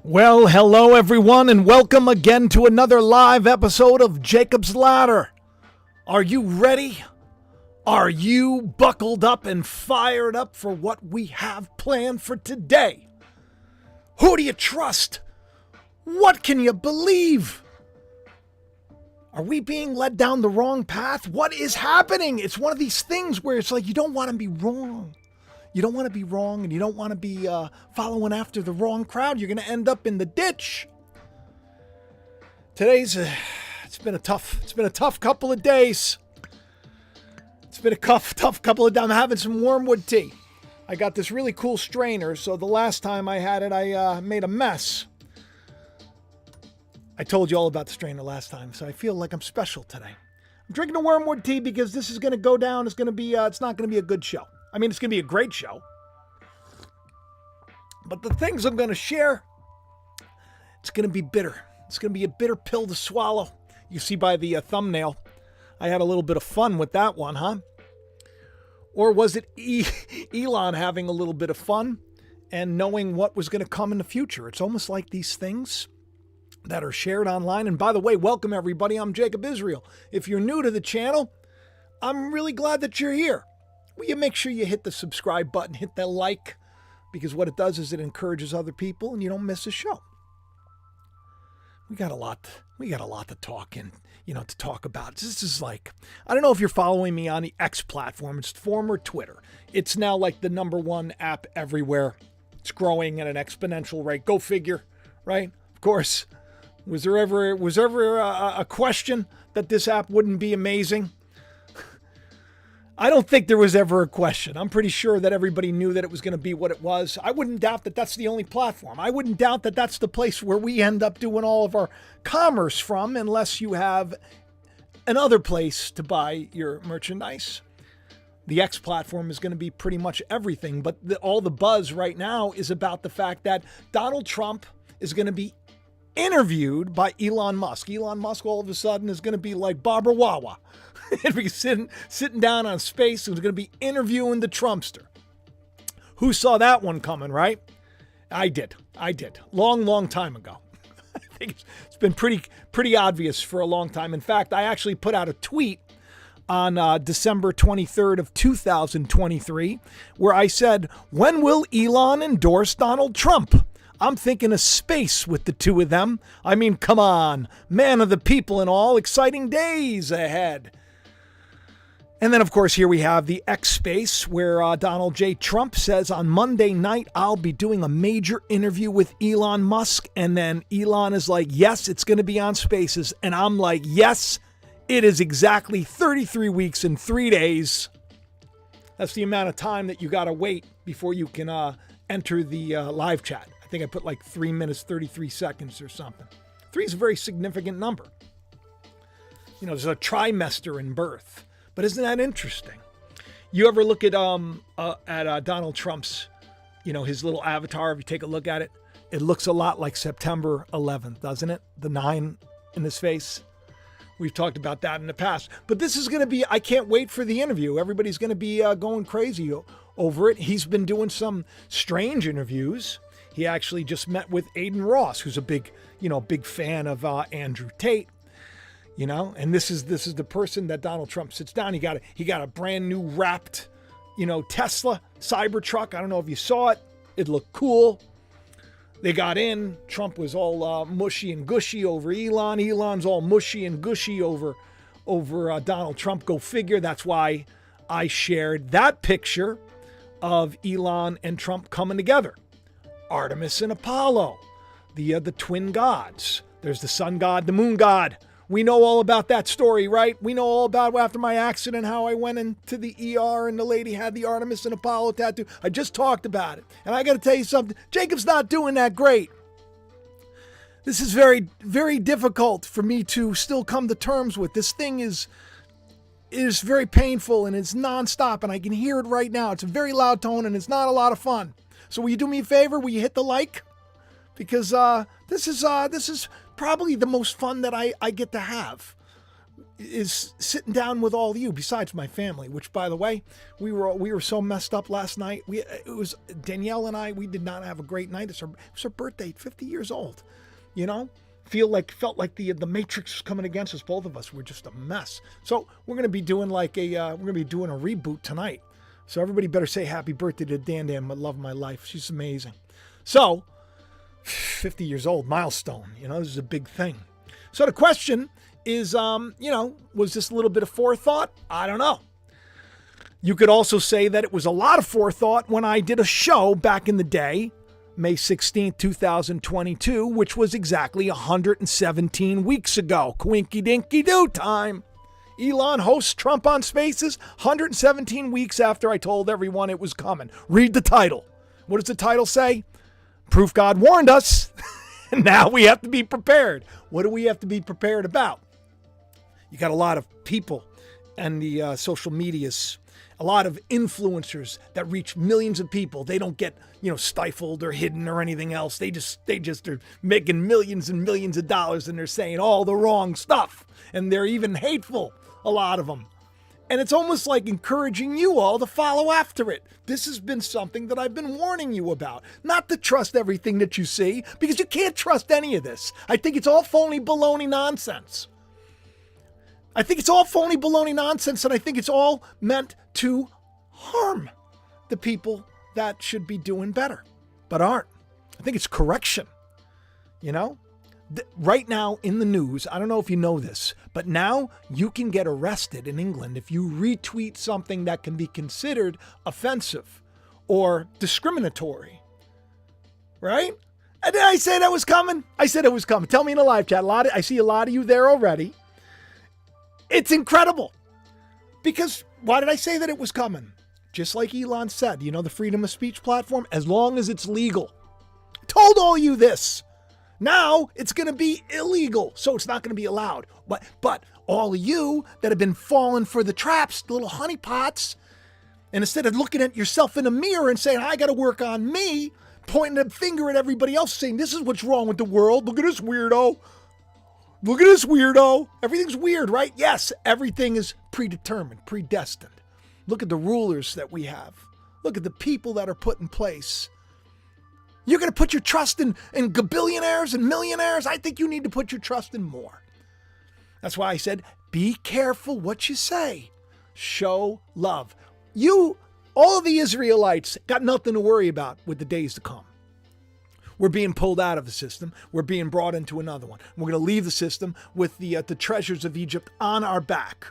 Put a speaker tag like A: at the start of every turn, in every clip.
A: Well, hello everyone, and welcome again to another live episode of Jacob's Ladder. Are you ready? Are you buckled up and fired up for what we have planned for today? Who do you trust? What can you believe? Are we being led down the wrong path? What is happening? It's one of these things where it's like you don't want to be wrong. You don't want to be wrong, and you don't want to be following after the wrong crowd. You're going to end up in the ditch. It's been a tough couple of days. It's been a tough couple of days. I'm having some wormwood tea. I got this really cool strainer, so the last time I had it, I made a mess. I told you all about the strainer last time, so I feel like I'm special today. I'm drinking a wormwood tea because this is going to go down. It's not going to be a good show. I mean, it's going to be a great show. But the things I'm going to share, it's going to be bitter. It's going to be a bitter pill to swallow. You see by the thumbnail, I had a little bit of fun with that one, huh? Or was it Elon having a little bit of fun and knowing what was going to come in the future? It's almost like these things that are shared online. And by the way, welcome everybody. I'm Jacob Israel. If you're new to the channel, I'm really glad that you're here. Will you make sure you hit the subscribe button, hit that like, because what it does is it encourages other people and you don't miss a show. We got a lot to talk to talk about. This is like, I don't know if you're following me on the X platform. It's former Twitter. It's now like the #1 app everywhere. It's growing at an exponential rate. Go figure, right? Of course. Was there ever a question that this app wouldn't be amazing? I don't think there was ever a question. I'm pretty sure that everybody knew that it was going to be what it was. I wouldn't doubt that that's the only platform. I wouldn't doubt that that's the place where we end up doing all of our commerce from, unless you have another place to buy your merchandise. The X platform is going to be pretty much everything, but all the buzz right now is about the fact that Donald Trump is going to be interviewed by Elon Musk. Elon Musk all of a sudden is going to be like Barbara Wawa. And be sitting down on space and was going to be interviewing the Trumpster. Who saw that one coming, right? I did. Long time ago. I think it's been pretty obvious for a long time. In fact, I actually put out a tweet on December 23rd of 2023 where I said, when will Elon endorse Donald Trump? I'm thinking of space with the two of them. I mean, come on, man of the people and all, exciting days ahead. And then, of course, here we have the X space where Donald J. Trump says on Monday night, I'll be doing a major interview with Elon Musk. And then Elon is like, yes, it's going to be on Spaces. And I'm like, yes, it is exactly 33 weeks and 3 days. That's the amount of time that you got to wait before you can enter the live chat. I think I put like 3 minutes, 33 seconds or something. 3 is a very significant number. You know, there's a trimester in birth. But isn't that interesting? You ever look at Donald Trump's, his little avatar? If you take a look at it, it looks a lot like September 11th, doesn't it? The 9 in his face. We've talked about that in the past. But this is going to be, I can't wait for the interview. Everybody's going to be going crazy over it. He's been doing some strange interviews. He actually just met with Aiden Ross, who's a big fan of Andrew Tate. And this is the person that Donald Trump sits down. He got a brand new wrapped, Tesla Cybertruck. I don't know if you saw it. It looked cool. They got in. Trump was all mushy and gushy over Elon. Elon's all mushy and gushy over Donald Trump. Go figure. That's why I shared that picture of Elon and Trump coming together. Artemis and Apollo, the twin gods. There's the sun god, the moon god. We know all about that story, right? We know all about after my accident, how I went into the ER and the lady had the Artemis and Apollo tattoo. I just talked about it. And I got to tell you something. Jacob's not doing that great. This is very, very difficult for me to still come to terms with. This thing is very painful and it's nonstop and I can hear it right now. It's a very loud tone and it's not a lot of fun. So will you do me a favor? Will you hit the like? Because this is probably the most fun that I get to have is sitting down with all of you, besides my family, which, by the way, we were so messed up last night. It was Danielle and I. We did not have a great night. It was her birthday, 50 years old. You know, felt like the Matrix was coming against us. Both of us were just a mess. So we're gonna be doing a reboot tonight. So everybody better say happy birthday to Dan Dan, my love of my life. She's amazing. So 50 years old, milestone. You know, this is a big thing. So the question is, was this a little bit of forethought? I don't know. You could also say that it was a lot of forethought when I did a show back in the day, May 16th, 2022, which was exactly 117 weeks ago. Quinky dinky doo time. Elon hosts Trump on Spaces 117 weeks after I told everyone it was coming. Read the title. What does the title say? Proof God warned us. And now we have to be prepared. What do we have to be prepared about? You got a lot of people and the social medias, a lot of influencers that reach millions of people. They don't get, stifled or hidden or anything else. They just are making millions and millions of dollars, and they're saying all the wrong stuff. And they're even hateful, a lot of them. And it's almost like encouraging you all to follow after it. This has been something that I've been warning you about. Not to trust everything that you see, because you can't trust any of this. I think it's all phony baloney nonsense. And I think it's all meant to harm the people that should be doing better, but aren't. I think it's correction. Right now in the news, I don't know if you know this, but now you can get arrested in England if you retweet something that can be considered offensive or discriminatory. Right? And did I say that was coming? I said it was coming. Tell me in the live chat. I see a lot of you there already. It's incredible. Because why did I say that it was coming? Just like Elon said, the freedom of speech platform, as long as it's legal. Told all you this. Now it's going to be illegal, so it's not going to be allowed. But all of you that have been falling for the traps, the little honeypots, and instead of looking at yourself in a mirror and saying, I got to work on me, pointing a finger at everybody else saying, this is what's wrong with the world. Look at this weirdo. Look at this weirdo. Everything's weird, right? Yes, everything is predetermined, predestined. Look at the rulers that we have. Look at the people that are put in place. You're going to put your trust in gabillionaires and millionaires? I think you need to put your trust in more. That's why I said, be careful what you say. Show love. All of the Israelites, got nothing to worry about with the days to come. We're being pulled out of the system. We're being brought into another one. We're going to leave the system with the treasures of Egypt on our back.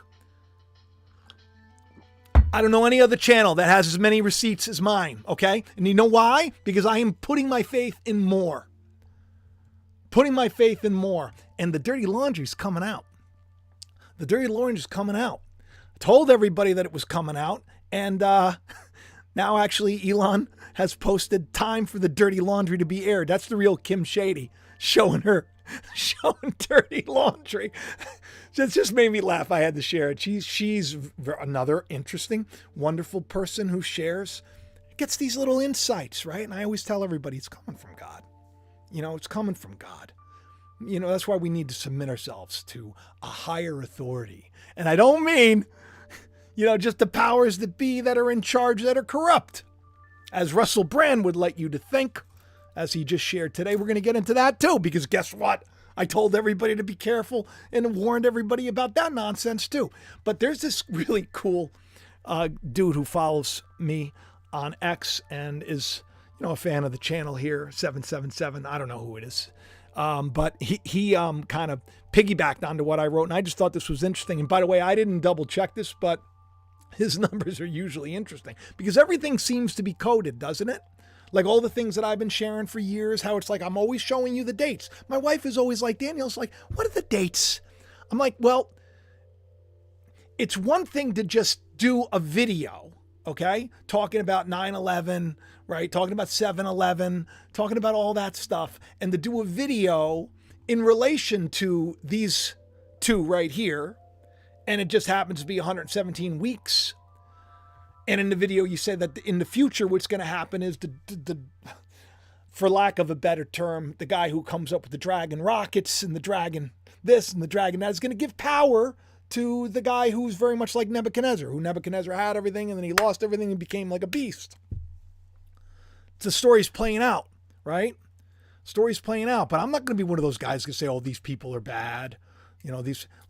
A: I don't know any other channel that has as many receipts as mine, okay? And you know why? Because I am putting my faith in more. And the dirty laundry's coming out. I told everybody that it was coming out. And now actually Elon has posted time for the dirty laundry to be aired. That's the real Kim Shady showing dirty laundry. It just made me laugh. I had to share it. She's another interesting, wonderful person who gets these little insights, right? And I always tell everybody it's coming from God. It's coming from God. That's why we need to submit ourselves to a higher authority. And I don't mean, just the powers that be that are in charge that are corrupt, as Russell Brand would like you to think, as he just shared today. We're going to get into that too, because guess what? I told everybody to be careful and warned everybody about that nonsense too. But there's this really cool dude who follows me on X and is, a fan of the channel here, 777. I don't know who it is. But he kind of piggybacked onto what I wrote, and I just thought this was interesting. And by the way, I didn't double check this, but his numbers are usually interesting because everything seems to be coded, doesn't it? Like all the things that I've been sharing for years, how it's like, I'm always showing you the dates. My wife is always like, Daniel's like, what are the dates? I'm like, well, it's one thing to just do a video, okay? Talking about 9/11, right? Talking about 7/11, talking about all that stuff. And to do a video in relation to these two right here. And it just happens to be 117 weeks. And in the video, you say that in the future, what's going to happen is, for lack of a better term, the guy who comes up with the Dragon rockets and the Dragon this and the Dragon that is going to give power to the guy who's very much like Nebuchadnezzar, who Nebuchadnezzar had everything and then he lost everything and became like a beast. The story's playing out, right? Story's playing out, but I'm not going to be one of those guys who say, oh, these people are bad.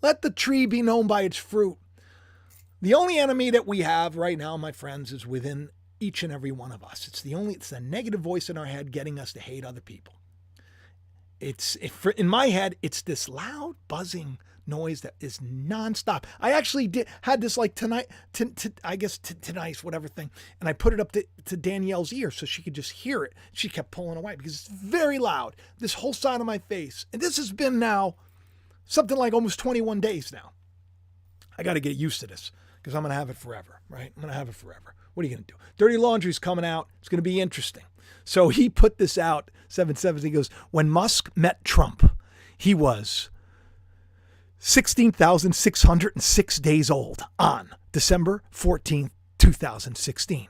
A: Let the tree be known by its fruit. The only enemy that we have right now, my friends, is within each and every one of us. It's the negative voice in our head getting us to hate other people. In my head, it's this loud buzzing noise that is nonstop. I actually had this like tonight, tonight's whatever thing, and I put it up to Danielle's ear so she could just hear it. She kept pulling away because it's very loud. This whole side of my face, and this has been now something like almost 21 days now. I got to get used to this because I'm going to have it forever, right? I'm going to have it forever. What are you going to do? Dirty Laundry's coming out. It's going to be interesting. So he put this out, 7/7. He goes, when Musk met Trump, he was 16,606 days old on December 14th, 2016.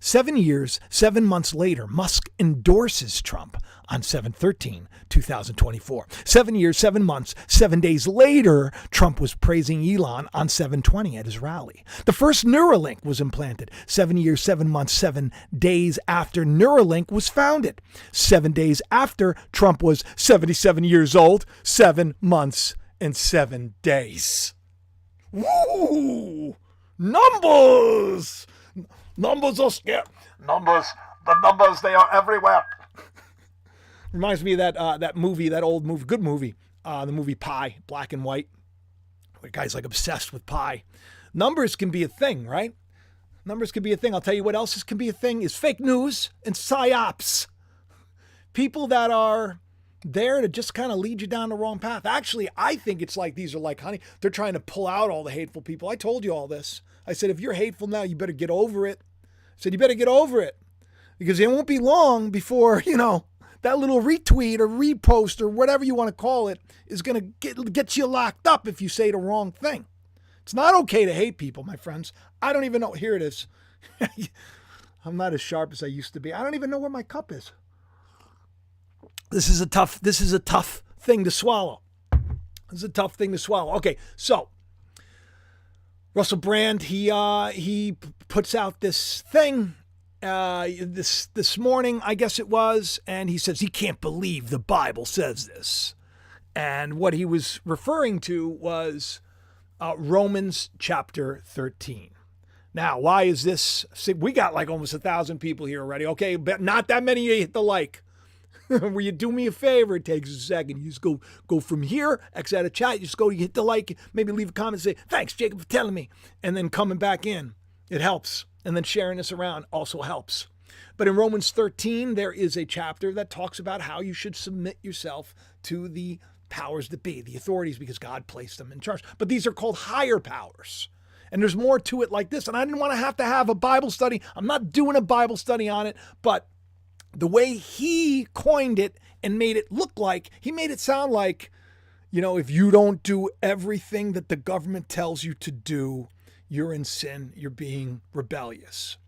A: 7 years, 7 months later, Musk endorses Trump on 7/13/2024. 7 years, 7 months, 7 days later, Trump was praising Elon on 7/20 at his rally. The first Neuralink was implanted 7 years, 7 months, 7 days after Neuralink was founded. 7 days after Trump was 77 years old, 7 months and 7 days. Woo! Numbers! Numbers are scary. The numbers, they are everywhere. Reminds me of that movie, that old movie, good movie, the movie Pi, black and white. The guy's like obsessed with pi. Numbers can be a thing, right? Numbers can be a thing. I'll tell you what else can be a thing is fake news and psyops. People that are there to just kind of lead you down the wrong path. Actually, I think it's like these are like honey. They're trying to pull out all the hateful people. I told you all this. I said, if you're hateful now, you better get over it. I said, you better get over it because it won't be long before, that little retweet or repost or whatever you want to call it is going to get you locked up if you say the wrong thing. It's not okay to hate people, my friends. I don't even know. Here it is. I'm not as sharp as I used to be. I don't even know where my cup is. This is a tough thing to swallow. This is a tough thing to swallow. Okay, so Russell Brand, he puts out this thing this morning, I guess it was, and he says he can't believe the Bible says this. And what he was referring to was Romans chapter 13. Now, why is this? See, we got like almost 1,000 people here already. Okay, but not that many hit the like. Will you do me a favor? It takes a second. You just go from here, X out of chat. You just go, you hit the like, maybe leave a comment, say, thanks, Jacob, for telling me. And then coming back in. It helps. And then sharing this around also helps. But in Romans 13, there is a chapter that talks about how you should submit yourself to the powers that be, the authorities, because God placed them in charge. But these are called higher powers. And there's more to it like this. And I didn't want to have a Bible study. I'm not doing a Bible study on it, but the way he coined it and made it look like, he made it sound like, if you don't do everything that the government tells you to do, you're in sin, you're being rebellious.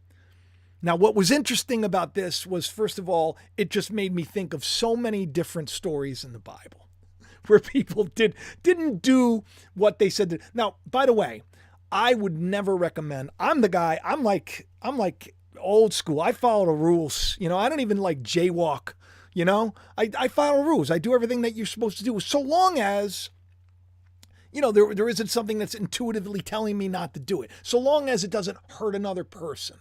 A: Now, what was interesting about this was, first of all, it just made me think of so many different stories in the Bible where people didn't do what they said. Now, by the way, I would never recommend, I'm the guy, I'm like old school. I follow the rules. I don't even like jaywalk. I follow rules. I do everything that you're supposed to do, so long as, there isn't something that's intuitively telling me not to do it. So long as it doesn't hurt another person.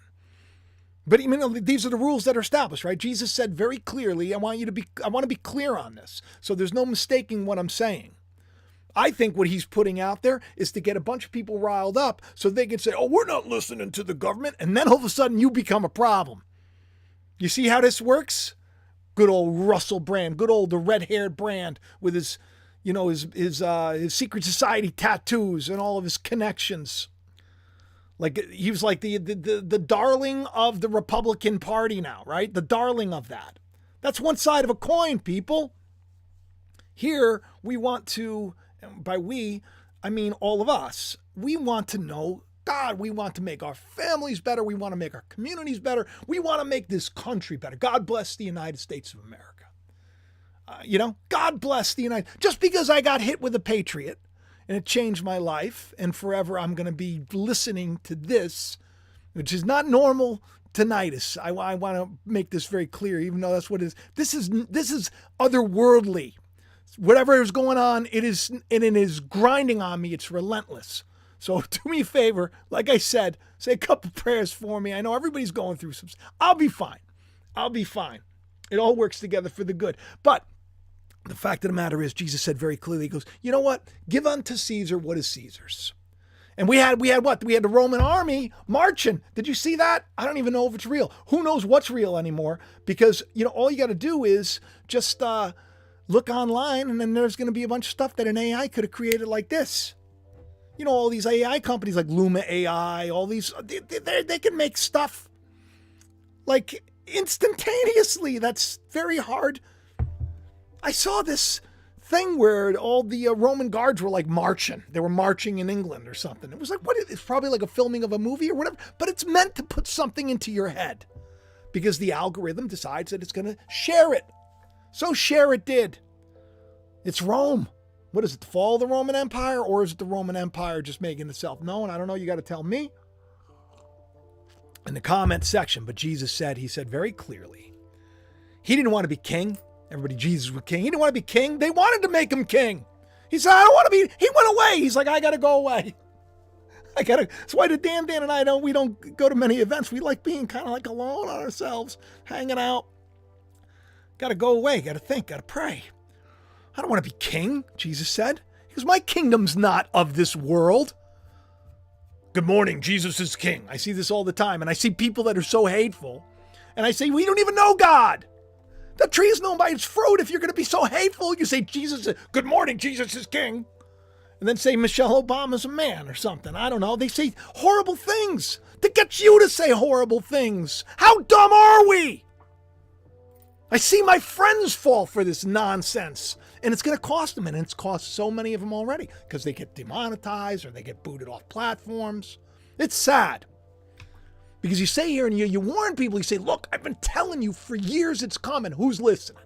A: But these are the rules that are established, right? Jesus said very clearly, I want to be clear on this. So there's no mistaking what I'm saying. I think what he's putting out there is to get a bunch of people riled up so they can say, oh, we're not listening to the government. And then all of a sudden you become a problem. You see how this works? Good old Russell Brand, good old the red-haired Brand with his secret society tattoos and all of his connections. Like he was like the darling of the Republican Party now, right? The darling of that. That's one side of a coin, people. Here we want to, by we, I mean all of us, we want to know God. We want to make our families better. We want to make our communities better. We want to make this country better. God bless the United States of America. God bless the United. Just because I got hit with a Patriot and it changed my life. And forever I'm going to be listening to this, which is not normal tinnitus. I want to make this very clear, even though that's what it is. This is otherworldly. Whatever is going on, it is grinding on me. It's relentless. So do me a favor, like I said, say a couple prayers for me. I know everybody's going through some. I'll be fine. I'll be fine. It all works together for the good. But the fact of the matter is, Jesus said very clearly, he goes, you know what? Give unto Caesar what is Caesar's. And we had what? We had the Roman army marching. Did you see that? I don't even know if it's real. Who knows what's real anymore? Because, all you got to do is just look online, and then there's going to be a bunch of stuff that an AI could have created like this. All these AI companies like Luma AI, all these, they can make stuff like instantaneously. That's very hard. I saw this thing where all the Roman guards were like marching. They were marching in England or something. It was like, it's probably like a filming of a movie or whatever, but it's meant to put something into your head because the algorithm decides that it's going to share it. So share it did. It's Rome. What is it, the fall of the Roman Empire, or is it the Roman Empire just making itself known? I don't know. You got to tell me in the comment section. But Jesus said, he said very clearly, he didn't want to be king. Everybody, Jesus was king. He didn't want to be king. They wanted to make him king. He said, I don't want to be. He went away. He's like, I got to go away. That's why Dan and I we don't go to many events. We like being kind of like alone on ourselves, hanging out. Got to go away. Got to think. Got to pray. I don't want to be king, Jesus said. He goes, my kingdom's not of this world. Good morning, Jesus is king. I see this all the time. And I see people that are so hateful. And I say, we don't even know God. The tree is known by its fruit. If you're going to be so hateful, you say, good morning, Jesus is king. And then say Michelle Obama's a man or something. I don't know. They say horrible things to get you to say horrible things. How dumb are we? I see my friends fall for this nonsense, and it's going to cost them, and it's cost so many of them already because they get demonetized or they get booted off platforms. It's sad because you say here and you warn people, you say, look, I've been telling you for years it's coming. Who's listening?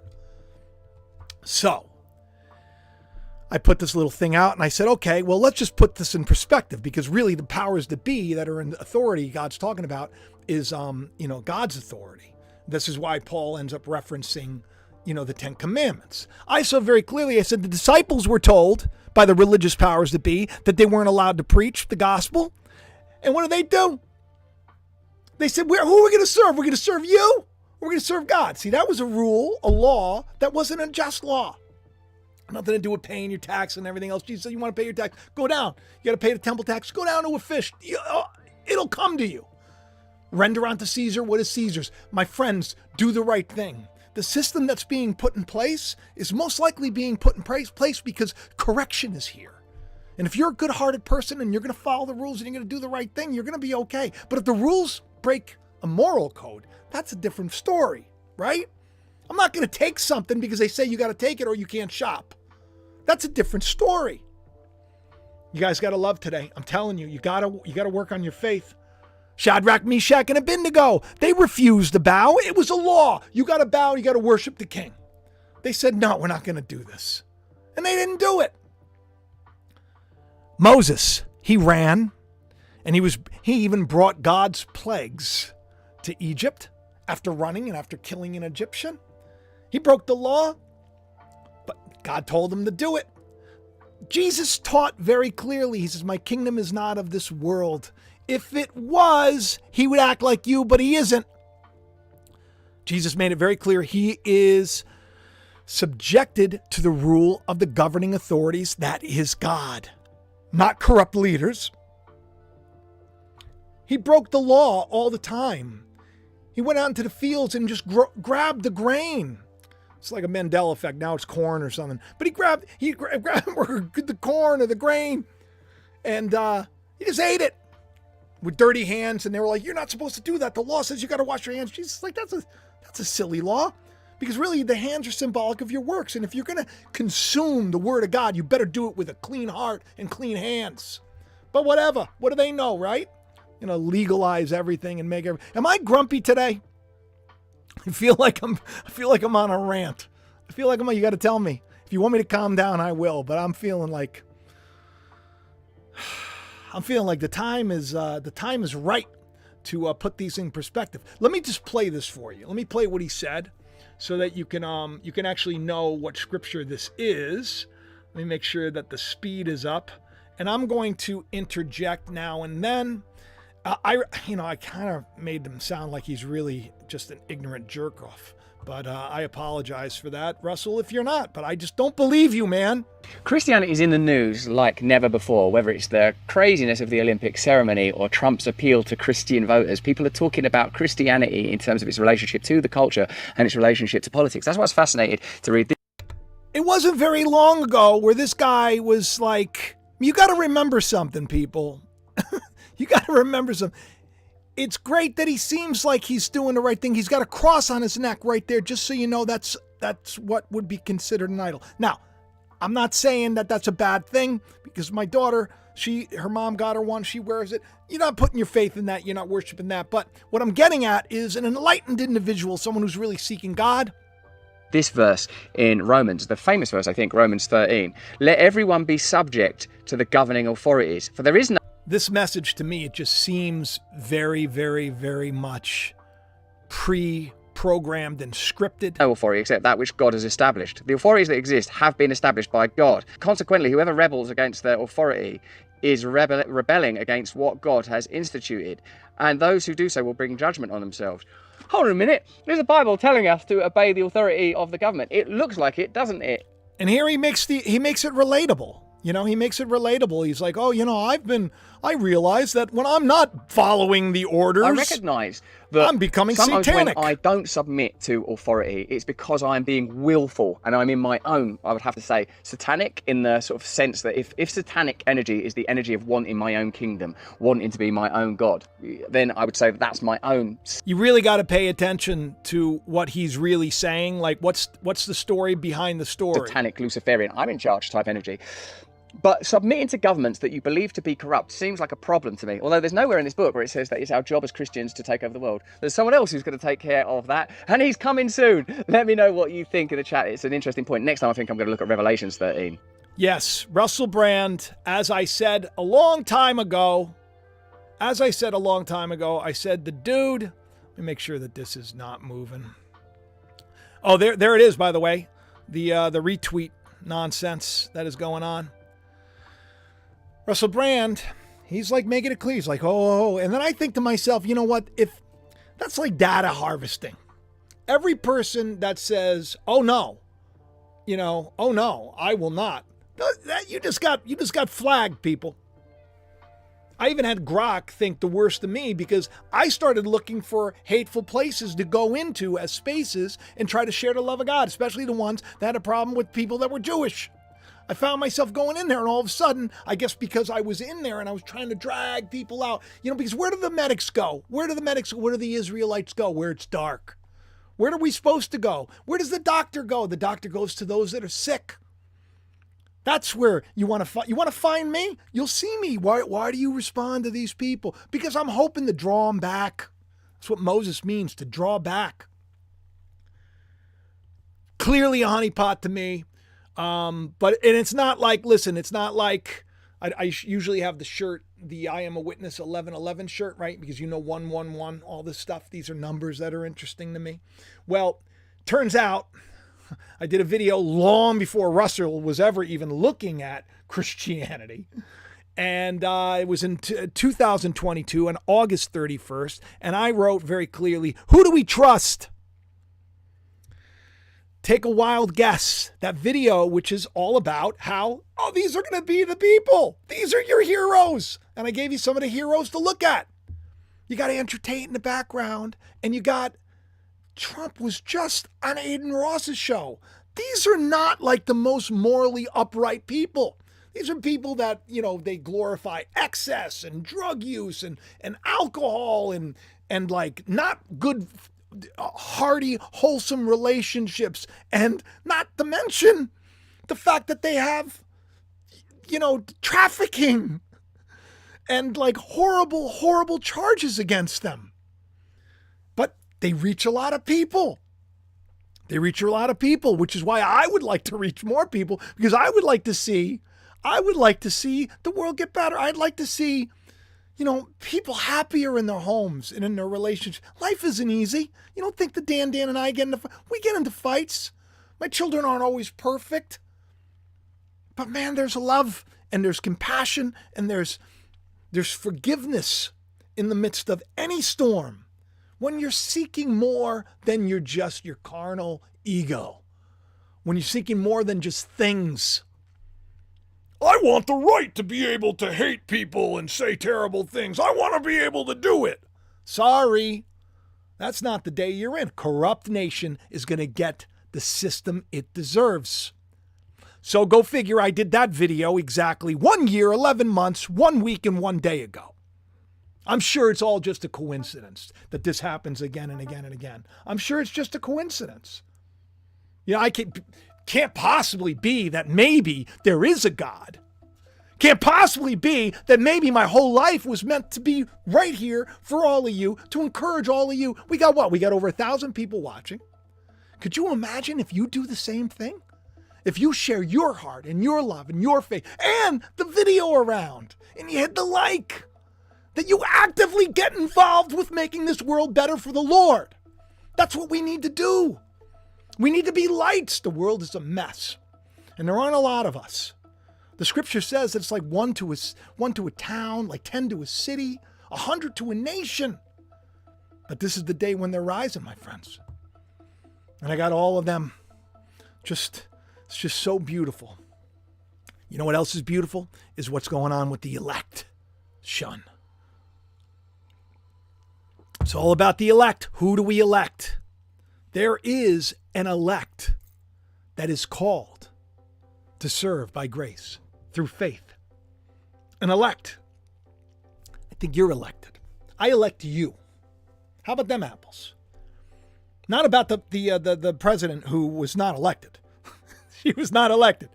A: So I put this little thing out and I said, okay, well, let's just put this in perspective because really the powers that be that are in authority God's talking about is, God's authority. This is why Paul ends up referencing, the 10 Commandments. I saw very clearly, I said the disciples were told by the religious powers that be that they weren't allowed to preach the gospel. And what do? They said, who are we going to serve? We're going to serve you? We're going to serve God. See, that was a rule, a law that wasn't a just law. Nothing to do with paying your tax and everything else. Jesus said, you want to pay your tax? Go down. You got to pay the temple tax. Go down to a fish. It'll come to you. Render unto Caesar what is Caesar's. My friends, do the right thing. The system that's being put in place is most likely being put in place because correction is here. And if you're a good-hearted person and you're going to follow the rules and you're going to do the right thing, you're going to be okay. But if the rules break a moral code, that's a different story, right? I'm not going to take something because they say you got to take it or you can't shop. That's a different story. You guys got to love today. I'm telling you, you got to work on your faith. Shadrach, Meshach, and Abednego, they refused to bow. It was a law. You got to bow. You got to worship the king. They said, no, we're not going to do this. And they didn't do it. Moses, he ran, and he even brought God's plagues to Egypt after running and after killing an Egyptian. He broke the law, but God told him to do it. Jesus taught very clearly. He says, my kingdom is not of this world. If it was, he would act like you, but he isn't. Jesus made it very clear. He is subjected to the rule of the governing authorities. That is God, not corrupt leaders. He broke the law all the time. He went out into the fields and just grabbed the grain. It's like a Mandela effect. Now it's corn or something. But he grabbed the corn or the grain and he just ate it with dirty hands. And they were like, you're not supposed to do that. The law says you got to wash your hands. Jesus is like, that's a silly law. Because really the hands are symbolic of your works. And if you're going to consume the word of God, you better do it with a clean heart and clean hands. But whatever. What do they know, right? Legalize everything and make everything. Am I grumpy today? I feel like I'm on a rant. You got to tell me. If you want me to calm down, I will. But I'm feeling like I'm feeling like the time is right to put these in perspective. Let me just play this for you. Let me play what he said, so that you can actually know what scripture this is. Let me make sure that the speed is up, and I'm going to interject now and then. I kind of made him sound like he's really just an ignorant jerk off. But I apologize for that, Russell, if you're not. But I just don't believe you, man.
B: Christianity is in the news like never before, whether it's the craziness of the Olympic ceremony or Trump's appeal to Christian voters. People are talking about Christianity in terms of its relationship to the culture and its relationship to politics. That's why I was fascinated to read this.
A: It wasn't very long ago where this guy was like, you got to remember something, people. You got to remember something. It's great that he seems like he's doing the right thing. He's got a cross on his neck right there, just so you know that's what would be considered an idol. Now, I'm not saying that that's a bad thing, because my daughter, her mom got her one, she wears it. You're not putting your faith in that, you're not worshiping that. But what I'm getting at is an enlightened individual, someone who's really seeking God.
B: This verse in Romans, the famous verse, I think, Romans 13. Let everyone be subject to the governing authorities, for there is no...
A: This message to me, it just seems very, very, very much pre-programmed and scripted.
B: No authority except that which God has established. The authorities that exist have been established by God. Consequently, whoever rebels against their authority is rebelling against what God has instituted, and those who do so will bring judgment on themselves. Hold on a minute. There's a Bible telling us to obey the authority of the government. It looks like it, doesn't it?
A: And here he makes it relatable. He makes it relatable. He's like, I realize that when I'm not following the orders,
B: I recognize that
A: I'm becoming
B: sometimes
A: satanic.
B: When I don't submit to authority, it's because I'm being willful and I'm in my own, I would have to say, satanic, in the sort of sense that if satanic energy is the energy of wanting my own kingdom, wanting to be my own God, then I would say that's my own.
A: You really got to pay attention to what he's really saying. Like, what's the story behind the story?
B: Satanic Luciferian, I'm in charge type energy. But submitting to governments that you believe to be corrupt seems like a problem to me. Although there's nowhere in this book where it says that it's our job as Christians to take over the world. There's someone else who's going to take care of that, and he's coming soon. Let me know what you think in the chat. It's an interesting point. Next time I think I'm going to look at Revelations 13.
A: Yes, Russell Brand, as I said a long time ago, I said the dude, let me make sure that this is not moving. Oh, there it is, by the way. The retweet nonsense that is going on. Russell Brand, he's like making it clear. He's like, oh. And then I think to myself, you know what? If that's like data harvesting. Every person that says, oh no, I will not. That you just got flagged, people. I even had Grok think the worst of me because I started looking for hateful places to go into as spaces and try to share the love of God, especially the ones that had a problem with people that were Jewish. I found myself going in there, and all of a sudden, I guess because I was in there and I was trying to drag people out, because where do the medics go? Where do the Israelites go where it's dark? Where are we supposed to go? Where does the doctor go? The doctor goes to those that are sick. That's where you want to find me? You'll see me. Why do you respond to these people? Because I'm hoping to draw them back. That's what Moses means, to draw back. Clearly a honeypot to me. But it's not like, listen, it's not like I usually have the shirt, the I Am a Witness 1111 shirt, right? Because 111, all this stuff. These are numbers that are interesting to me. Well, turns out I did a video long before Russell was ever even looking at Christianity. And it was in 2022 on August 31st. And I wrote very clearly, who do we trust? Take a wild guess. That video, which is all about how, these are going to be the people. These are your heroes. And I gave you some of the heroes to look at. You got Andrew Tate in the background. And you got Trump was just on Aiden Ross's show. These are not like the most morally upright people. These are people that, they glorify excess and drug use and alcohol and like not good, hearty, wholesome relationships. And not to mention the fact that they have, trafficking and like horrible, horrible charges against them. But they reach a lot of people. Which is why I would like to reach more people, because I would like to see I would like to see the world get better. I'd like to see, people happier in their homes and in their relationships. Life isn't easy. You don't think that Dan and I we get into fights. My children aren't always perfect. But man, there's love and there's compassion and there's forgiveness in the midst of any storm. When you're seeking more than you're just your carnal ego. When you're seeking more than just things. I want the right to be able to hate people and say terrible things. I want to be able to do it. Sorry. That's not the day you're in. Corrupt nation is going to get the system it deserves. So go figure, I did that video exactly 1 year, 11 months, 1 week, and 1 day ago. I'm sure it's all just a coincidence that this happens again and again and again. I'm sure it's just a coincidence. I can't possibly be that maybe there is a God. Can't possibly be that maybe my whole life was meant to be right here for all of you, to encourage all of you. We got what? We got over 1,000 people watching. Could you imagine if you do the same thing? If you share your heart and your love and your faith and the video around and you hit the like, that you actively get involved with making this world better for the Lord. That's what we need to do. We need to be lights. The world is a mess. And there aren't a lot of us. The scripture says that it's like one to a town, like 10 to a city, 100 to a nation. But this is the day when they're rising, my friends. And I got all of them. It's just so beautiful. You know what else is beautiful? Is what's going on with the elect. Shun. It's all about the elect. Who do we elect? There is an elect that is called to serve by grace through faith. An elect. I think you're elected. I elect you. How about them apples? Not about the president who was not elected. She was not elected.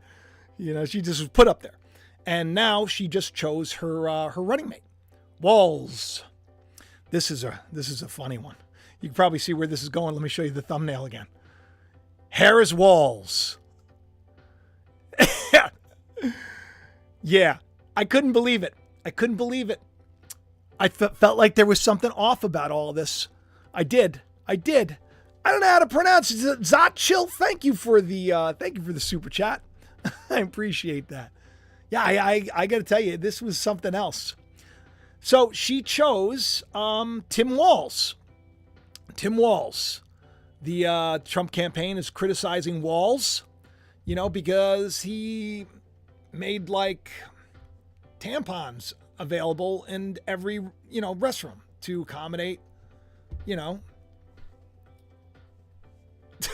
A: She just was put up there. And now she just chose her running mate. Walz. This is a funny one. You can probably see where this is going. Let me show you the thumbnail again. Harris-Walz. Yeah, I couldn't believe it. I felt like there was something off about all this. I did. I don't know how to pronounce it. Zotchill. Thank you for the super chat. I appreciate that. Yeah, I got to tell you, this was something else. So she chose Tim Walz. Tim Walz. The Trump campaign is criticizing Walz, because he made like tampons available in every, restroom to accommodate, to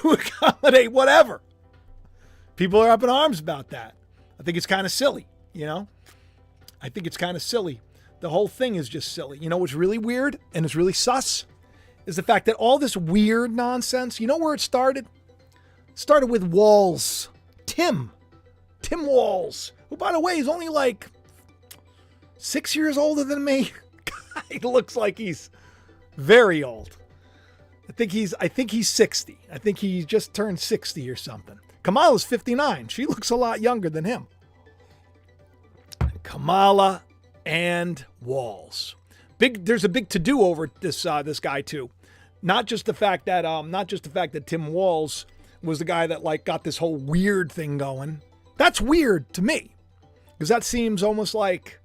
A: accommodate whatever. People are up in arms about that. I think it's kind of silly, I think it's kind of silly. The whole thing is just silly. What's really weird and it's really sus is the fact that all this weird nonsense, where it started? It started with Walz. Tim Walz, who, by the way, is only like 6 years older than me. He looks like he's very old. I think he's 60. I think he just turned 60 or something. Kamala's 59. She looks a lot younger than him. Kamala and Walz. There's a big to-do over this guy too. Not just the fact that Tim Walz was the guy that got this whole weird thing going. That's weird to me. Because that seems almost like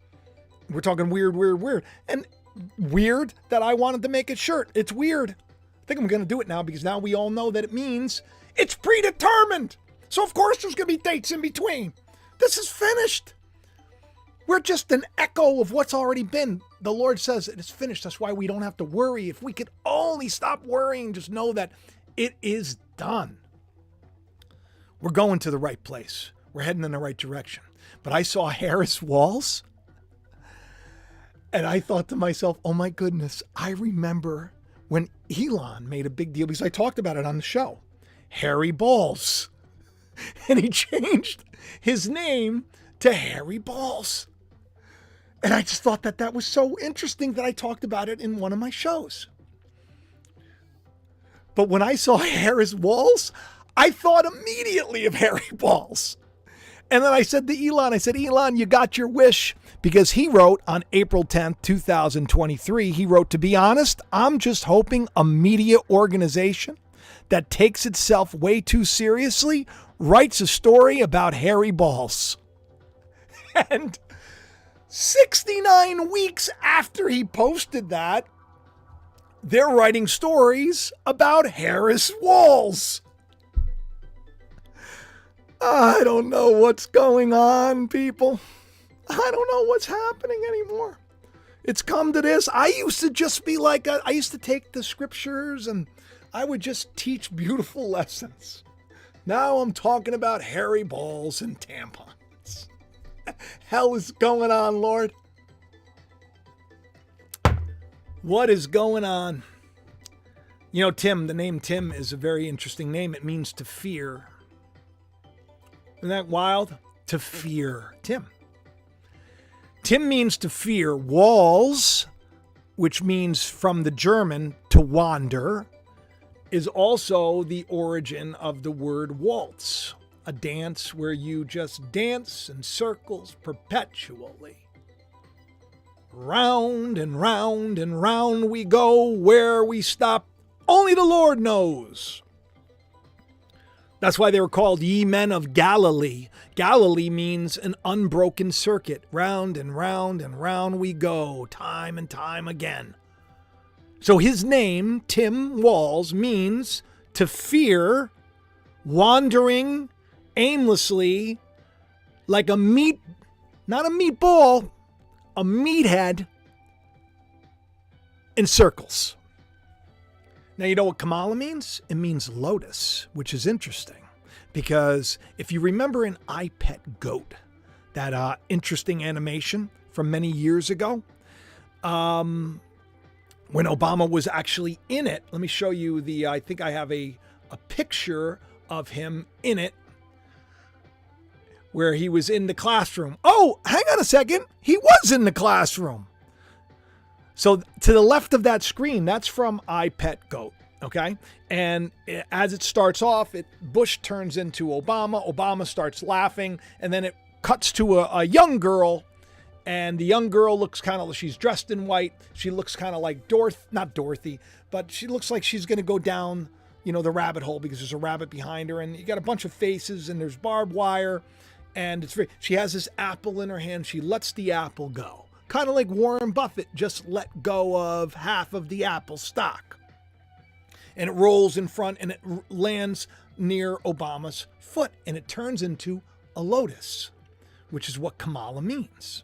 A: we're talking weird. And weird that I wanted to make a shirt. It's weird. I think I'm going to do it now because now we all know that it means it's predetermined. So of course there's going to be dates in between. This is finished. We're just an echo of what's already been. The Lord says it is finished. That's why we don't have to worry. If we could only stop worrying, just know that it is done. We're going to the right place. We're heading in the right direction. But I saw Harris-Walz, and I thought to myself, oh my goodness, I remember when Elon made a big deal because I talked about it on the show. Harry Balls. And he changed his name to Harry Balls. And I just thought that was so interesting that I talked about it in one of my shows. But when I saw Harris-Walz, I thought immediately of Harry Balls. And then I said to Elon, Elon, you got your wish. Because he wrote on April 10th, 2023, he wrote, to be honest, I'm just hoping a media organization that takes itself way too seriously writes a story about hairy balls. And 69 weeks after he posted that, they're writing stories about Harris-Walz. I don't know what's going on, people. I don't know what's happening anymore. It's come to this. I used to just be like, I used to take the scriptures and I would just teach beautiful lessons. Now I'm talking about hairy balls and tampons. Hell is going on, Lord? What is going on? You know, Tim, the name Tim is a very interesting name. It means to fear. Isn't that wild? To fear. Tim. Tim means to fear. Walz, which means from the German to wander, is also the origin of the word waltz, a dance where you just dance in circles perpetually. Round and round and round we go, where we stop, only the Lord knows. That's why they were called ye men of Galilee. Galilee means an unbroken circuit. Round and round and round we go, time and time again. So his name, Tim Walz, means to fear, wandering aimlessly like not a meatball, a meathead in circles. Now, you know what Kamala means? It means lotus, which is interesting because if you remember in I Pet Goat, that interesting animation from many years ago, when Obama was actually in it, let me show you I think I have a picture of him in it where he was in the classroom. Oh, hang on a second. He was in the classroom. So to the left of that screen, that's from I Pet Goat, okay? And as it starts off, Bush turns into Obama. Obama starts laughing, and then it cuts to a young girl, and the young girl looks she's dressed in white. She looks kind of like not Dorothy, but she looks like she's going to go down, the rabbit hole because there's a rabbit behind her, and you got a bunch of faces, and there's barbed wire, and she has this apple in her hand. She lets the apple go. Kind of like Warren Buffett just let go of half of the Apple stock. And it rolls in front and it lands near Obama's foot. And it turns into a lotus, which is what Kamala means.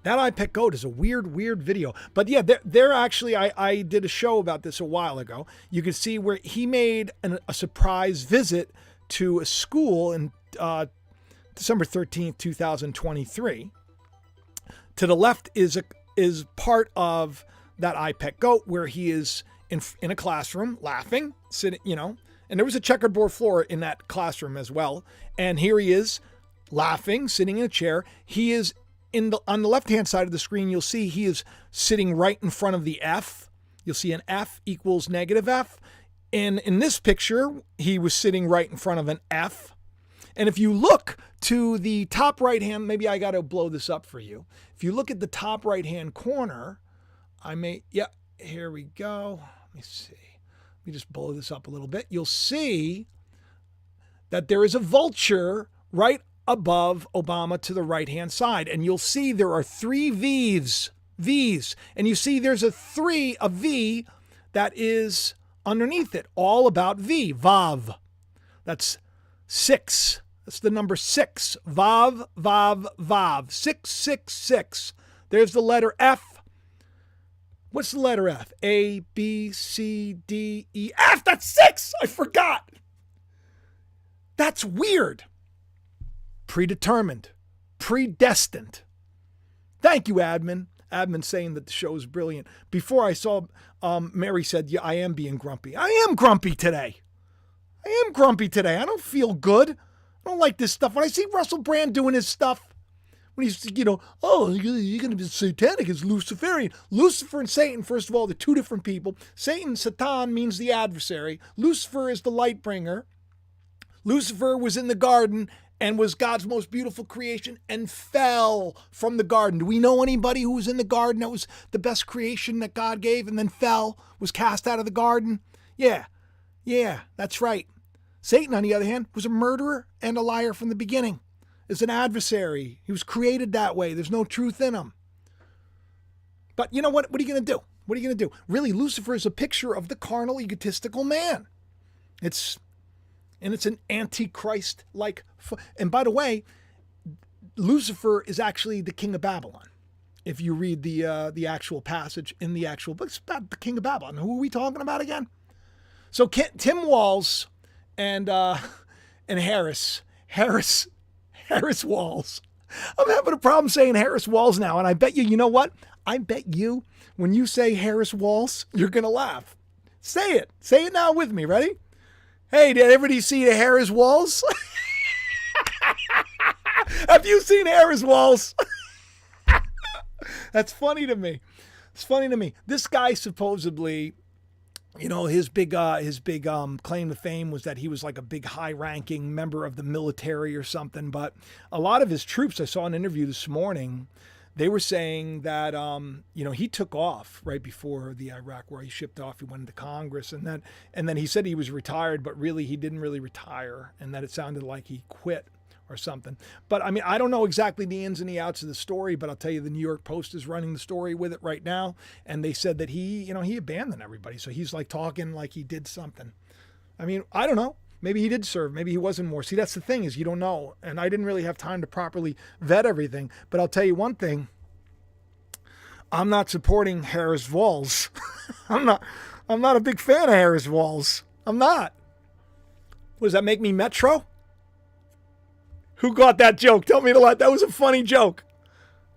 A: That I Pet Goat is a weird video. But yeah, they're actually, I did a show about this a while ago. You can see where he made a surprise visit to a school in December 13th, 2023. To the left is part of that I Pet Goat where he is in a classroom laughing, sitting, and there was a checkerboard floor in that classroom as well. And here he is laughing, sitting in a chair. He is on the left-hand side of the screen. You'll see he is sitting right in front of the F. You'll see an F equals negative F. And in this picture, he was sitting right in front of an F. And if you look to the top right hand, maybe I got to blow this up for you. If you look at the top right hand corner, here we go. Let me see. Let me just blow this up a little bit. You'll see that there is a vulture right above Obama to the right hand side. And you'll see there are 3 V's. And you see there's a V that is underneath it, all about V, Vav. That's 6. That's the number 6. Vav, Vav, Vav. 666. There's the letter F. What's the letter F? A, B, C, D, E, F. That's 6. I forgot. That's weird. Predetermined. Predestined. Thank you, admin. Admin saying that the show is brilliant. Before I saw Mary said, yeah, I am being grumpy. I am grumpy today. I don't feel good. I don't like this stuff. When I see Russell Brand doing his stuff, when he's, you're going to be satanic as Luciferian. Lucifer and Satan, first of all, they're 2 different people. Satan means the adversary. Lucifer is the light bringer. Lucifer was in the garden and was God's most beautiful creation and fell from the garden. Do we know anybody who was in the garden that was the best creation that God gave and then fell, was cast out of the garden? Yeah, that's right. Satan, on the other hand, was a murderer and a liar from the beginning. Is an adversary. He was created that way. There's no truth in him. But you know what? What are you going to do? What are you going to do? Really, Lucifer is a picture of the carnal, egotistical man. It's an antichrist-like. And by the way, Lucifer is actually the king of Babylon. If you read the actual passage in the actual book, it's about the king of Babylon. Who are we talking about again? So Tim Walz and Harris-Walz. I'm having a problem saying Harris-Walz now, and I bet you know what? I bet you when you say Harris-Walz, you're going to laugh. Say it. Say it now with me. Ready? Hey, did everybody see the Harris-Walz? Have you seen Harris-Walz? That's funny to me. It's funny to me. This guy supposedly, you know, his big claim to fame was that he was like a big high-ranking member of the military or something. But a lot of his troops, I saw an interview this morning, they were saying that, he took off right before the Iraq war. He shipped off. He went into Congress, and then he said he was retired, but really he didn't really retire, and that it sounded like he quit or something. But I mean, I don't know exactly the ins and the outs of the story, but I'll tell you, the New York Post is running the story with it right now, and they said that he abandoned everybody. So he's like talking like he did something. I mean, I don't know. Maybe he did serve. Maybe he wasn't more. See, that's the thing, is you don't know. And I didn't really have time to properly vet everything. But I'll tell you one thing. I'm not supporting Harris-Walz. I'm not a big fan of Harris-Walz. I'm not. What, does that make me Metro? Who got that joke? Tell me to laugh. That was a funny joke.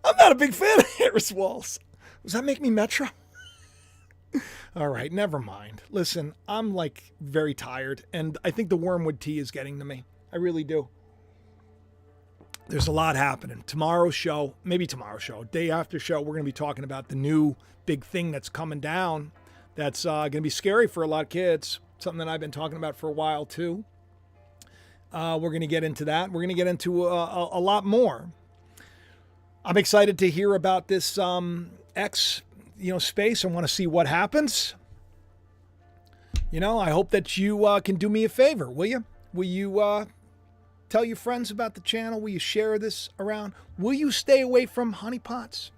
A: I'm not a big fan of Harris-Walz. Does that make me Metro? All right, never mind. Listen, I'm like very tired, and I think the wormwood tea is getting to me. I really do. There's a lot happening. Tomorrow's show, day after show, we're going to be talking about the new big thing that's coming down. That's going to be scary for a lot of kids. Something that I've been talking about for a while too. We're going to get into that. We're going to get into a lot more. I'm excited to hear about this X, space. I want to see what happens. I hope that you can do me a favor, will you? Will you tell your friends about the channel? Will you share this around? Will you stay away from honeypots?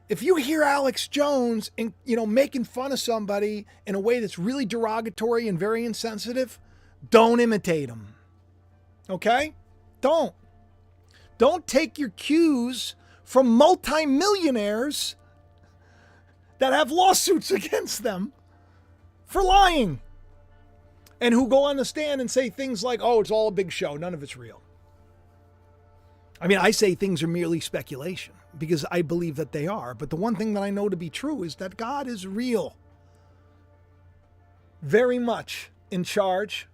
A: If you hear Alex Jones and making fun of somebody in a way that's really derogatory and very insensitive, don't imitate him. Okay? Don't take your cues from multimillionaires that have lawsuits against them for lying, and who go on the stand and say things like, oh, it's all a big show. None of it's real. I mean, I say things are merely speculation because I believe that they are. But the one thing that I know to be true is that God is real, very much in charge.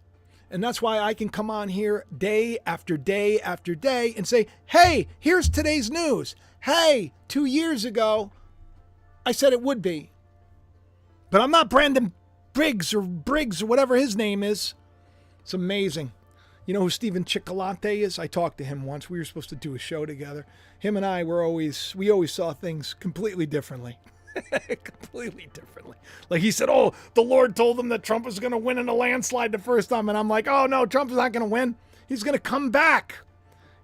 A: And that's why I can come on here day after day after day and say, hey, here's today's news. Hey, 2 years ago, I said it would be. But I'm not Brandon Briggs or whatever his name is. It's amazing. You know who Stephen Cicolante is? I talked to him once. We were supposed to do a show together. Him and I we always saw things completely differently. Completely differently. Like he said, oh, the Lord told him that Trump was going to win in a landslide the first time. And I'm like, oh no, Trump's not going to win. He's going to come back.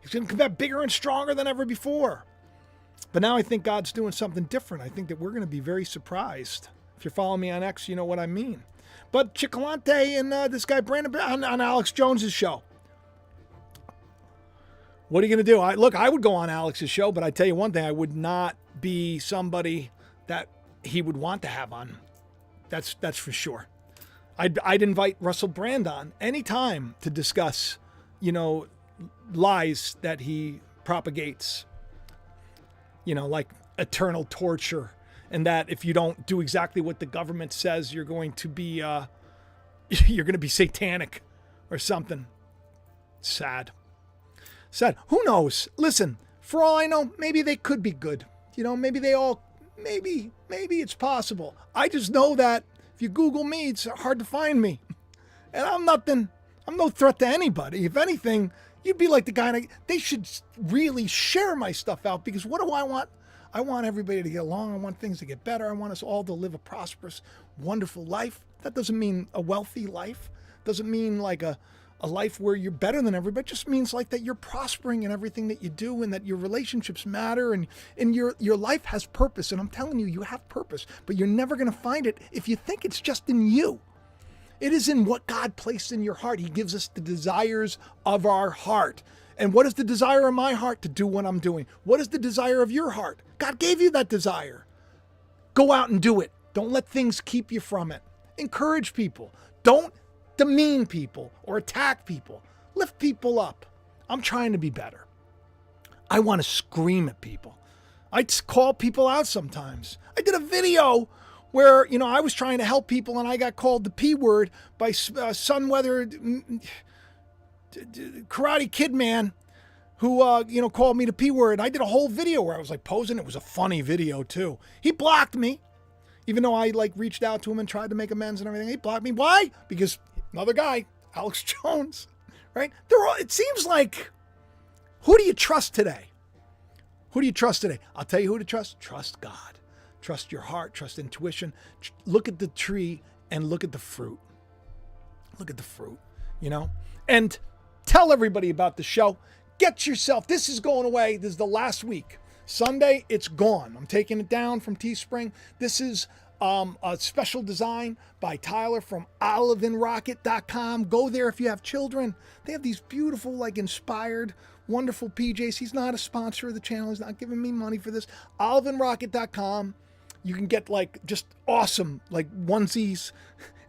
A: He's going to come back bigger and stronger than ever before. But now I think God's doing something different. I think that we're going to be very surprised. If you're following me on X, you know what I mean. But Cicolante and this guy Brandon on Alex Jones's show. What are you going to do? I would go on Alex's show, but I tell you one thing, I would not be somebody that he would want to have on. That's for sure. I'd invite Russell Brand on anytime to discuss, lies that he propagates. Like eternal torture, and that if you don't do exactly what the government says, you're going to be satanic or something. Sad. Who knows? Listen, for all I know, maybe they could be good. Maybe it's possible. I just know that if you Google me, it's hard to find me. And I'm no threat to anybody. If anything, You'd be like the guy, they should really share my stuff out, because what do I want? I want everybody to get along. I want things to get better. I want us all to live a prosperous, wonderful life. That doesn't mean a wealthy life. Doesn't mean like a life where you're better than everybody. It just means like that you're prospering in everything that you do, and that your relationships matter, and your life has purpose. And I'm telling you, you have purpose, but you're never going to find it if you think it's just in you. It is in what God placed in your heart. He gives us the desires of our heart. And what is the desire of my heart? To do what I'm doing. What is the desire of your heart? God gave you that desire. Go out and do it. Don't let things keep you from it. Encourage people. Don't demean people or attack people. Lift people up. I'm trying to be better. I want to scream at people. I call people out sometimes. I did a video where, I was trying to help people, and I got called the P word by Sunweather Karate Kid man who, called me the P word. I did a whole video where I was like posing. It was a funny video too. He blocked me, even though I reached out to him and tried to make amends and everything. He blocked me. Why? Because another guy, Alex Jones, right? It seems like, who do you trust today? Who do you trust today? I'll tell you who to trust. Trust God. Trust your heart, trust intuition. Look at the tree and look at the fruit. Look at the fruit, And tell everybody about the show. Get yourself, this is going away. This is the last week. Sunday, it's gone. I'm taking it down from Teespring. This is a special design by Tyler from oliveandrocket.com. Go there if you have children. They have these beautiful, inspired, wonderful PJs. He's not a sponsor of the channel. He's not giving me money for this. oliveandrocket.com. You can get just awesome onesies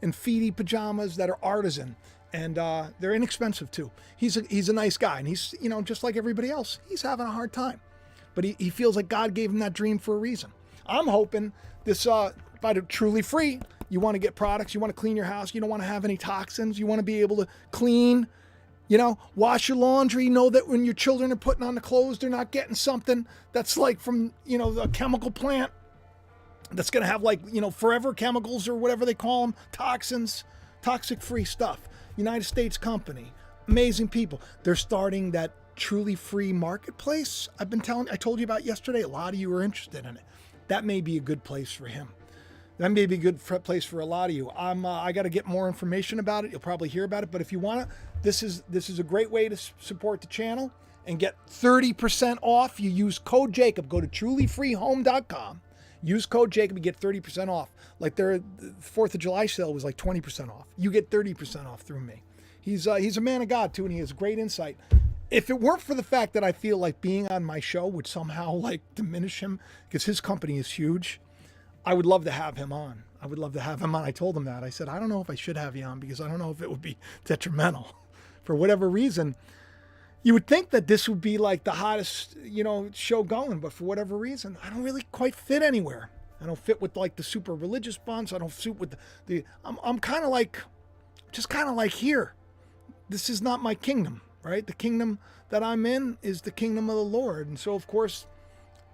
A: and feety pajamas that are artisan, and they're inexpensive too. He's a nice guy, and he's just like everybody else. He's having a hard time, but he feels like God gave him that dream for a reason. I'm hoping this by the Truly Free. You want to get products. You want to clean your house. You don't want to have any toxins. You want to be able to clean. Wash your laundry. Know that when your children are putting on the clothes, they're not getting something that's from the chemical plant. That's going to have forever chemicals or whatever they call them, toxins, toxic free stuff. United States company, amazing people. They're starting that Truly Free marketplace. I told you about yesterday. A lot of you are interested in it. That may be a good place for him. That may be a good place for a lot of you. I got to get more information about it. You'll probably hear about it. But if you want to, this is a great way to support the channel and get 30% off. You use code Jacob. Go to trulyfreehome.com. Use code Jacob and get 30% off. Their 4th of July sale was 20% off. You get 30% off through me. He's a man of God too, and he has great insight. If it weren't for the fact that I feel like being on my show would somehow diminish him, because his company is huge, I would love to have him on. I told him that. I said, I don't know if I should have you on, because I don't know if it would be detrimental. For whatever reason, you would think that this would be the hottest, show going, but for whatever reason, I don't really quite fit anywhere. I don't fit with the super religious bunch. I don't fit with I'm kind of here. This is not my kingdom, right? The kingdom that I'm in is the kingdom of the Lord. And so, of course,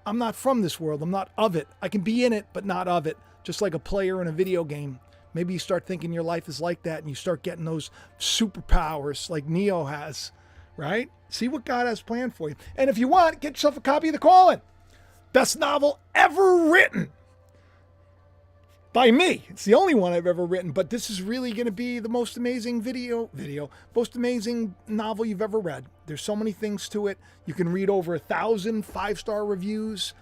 A: I'm not from this world. I'm not of it. I can be in it, but not of it. Just like a player in a video game. Maybe you start thinking your life is like that, and you start getting those superpowers like Neo has. Right? See what God has planned for you. And if you want, get yourself a copy of The Calling. Best novel ever written. By me. It's the only one I've ever written, but this is really going to be the most amazing most amazing novel you've ever read. There's so many things to it. You can read over 1,000 5-star reviews.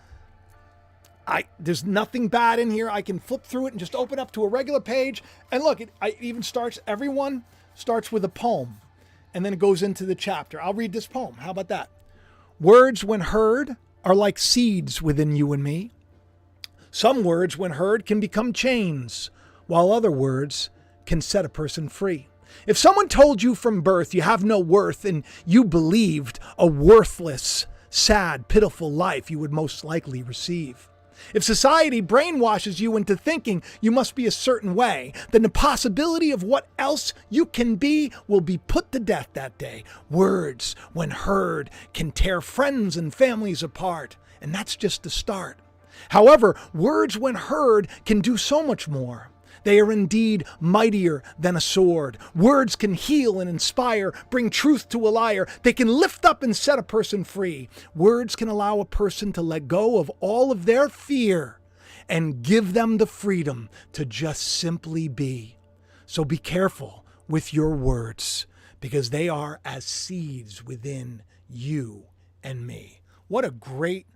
A: There's nothing bad in here. I can flip through it and just open up to a regular page. And look, everyone starts with a poem. And then it goes into the chapter. I'll read this poem. How about that? Words, when heard, are like seeds within you and me. Some words, when heard, can become chains, while other words can set a person free. If someone told you from birth you have no worth and you believed a worthless, sad, pitiful life you would most likely receive. If society brainwashes you into thinking you must be a certain way, then the possibility of what else you can be will be put to death that day. Words, when heard, can tear friends and families apart, and that's just the start. However, words, when heard, can do so much more. They are indeed mightier than a sword. Words can heal and inspire, bring truth to a liar. They can lift up and set a person free. Words can allow a person to let go of all of their fear and give them the freedom to just simply be. So be careful with your words, because they are as seeds within you and me. What a great,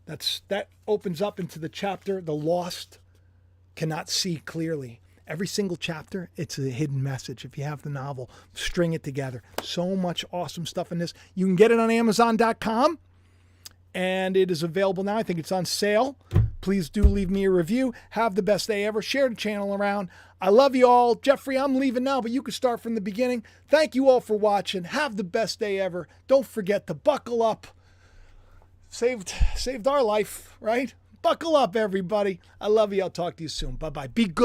A: that opens up into the chapter, The Lost Cannot See Clearly. Every single chapter, it's a hidden message. If you have the novel, string it together. So much awesome stuff in this. You can get it on Amazon.com, and it is available now. I think it's on sale. Please do leave me a review. Have the best day ever. Share the channel around. I love you all. Jeffrey, I'm leaving now, but you can start from the beginning. Thank you all for watching. Have the best day ever. Don't forget to buckle up. Saved our life, right? Buckle up, everybody. I love you. I'll talk to you soon. Bye-bye. Be good.